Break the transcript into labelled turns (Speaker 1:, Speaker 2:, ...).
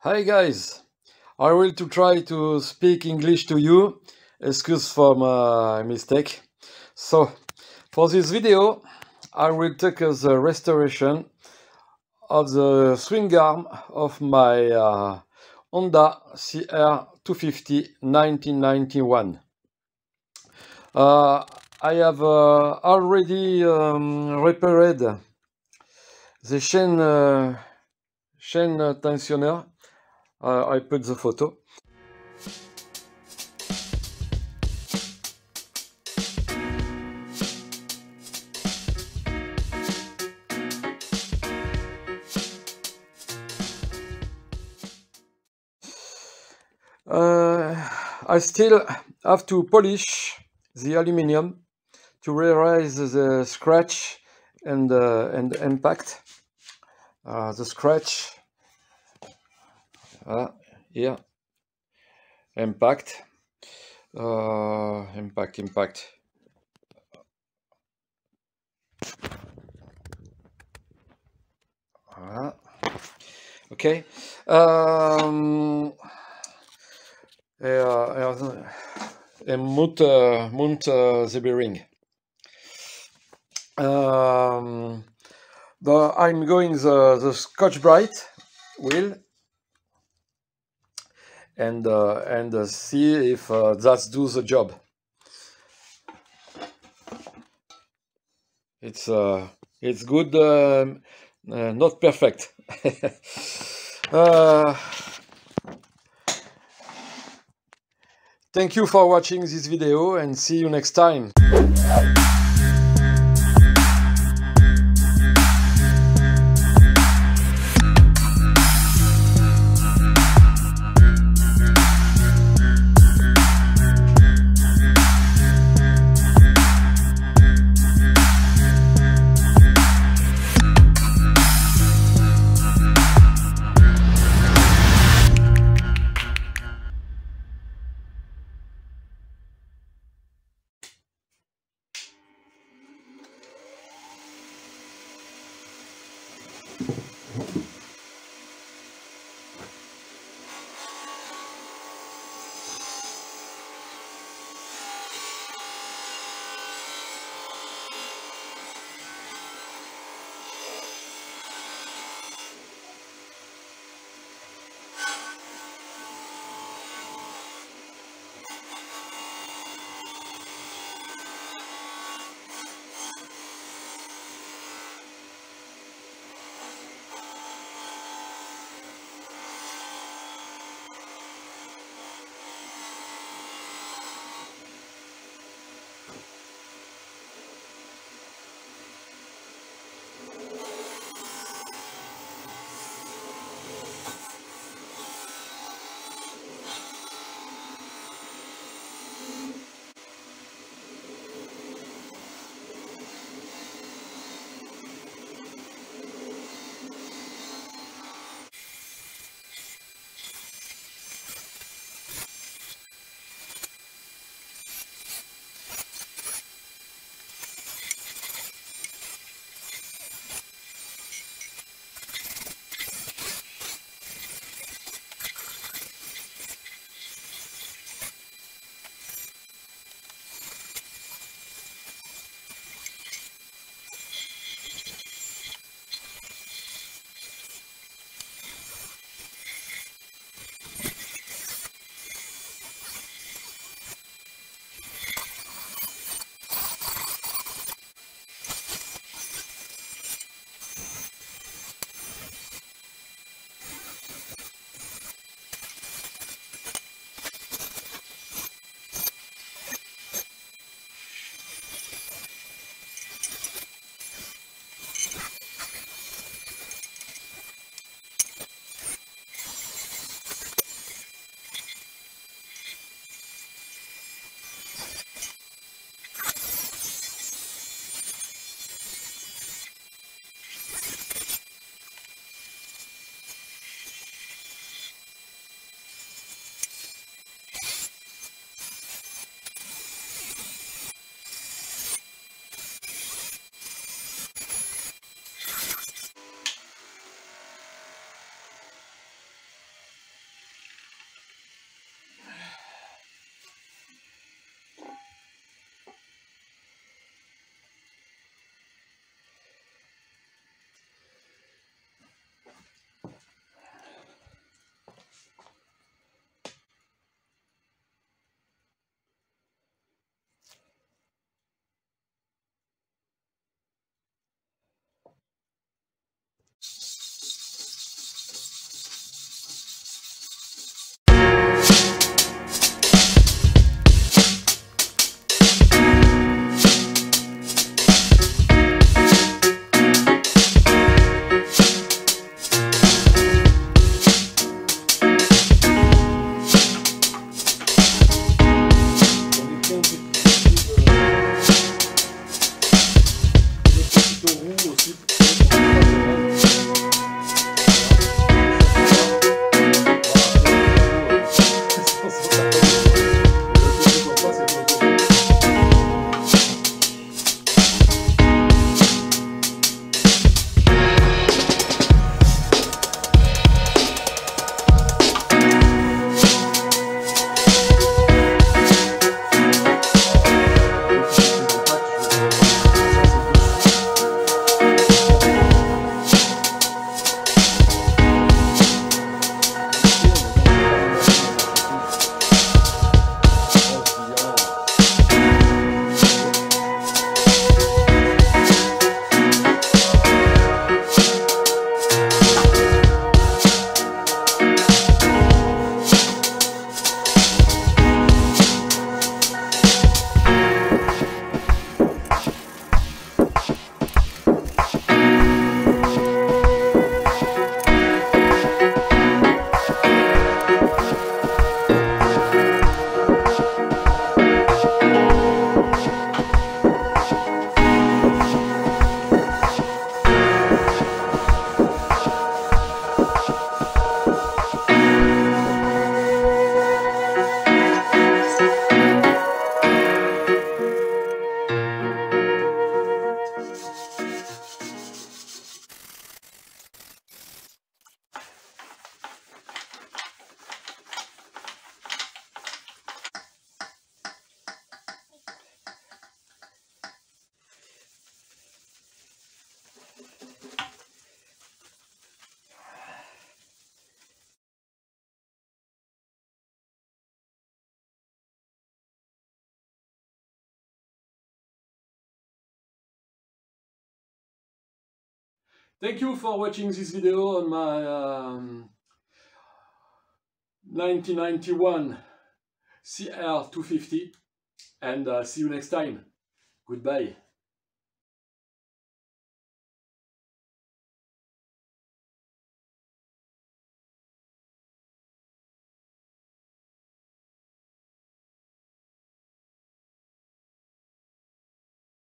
Speaker 1: Hi guys, I will to try to speak English to you. Excuse for my mistake. So, for this video, I will take the restoration of the swing arm of my Honda CR250 1991. I have already repaired the chain tensioner. I put the photo. I still have to polish the aluminium to erase the scratch and impact. The scratch here, impact. Okay. Mount the bearing. I'm going the Scotch-Brite wheel and see if that does the job. It's good, not perfect. Thank you for watching this video and see you next time. Thank you for watching this video on my 1991 CR250, and see you next time. Goodbye.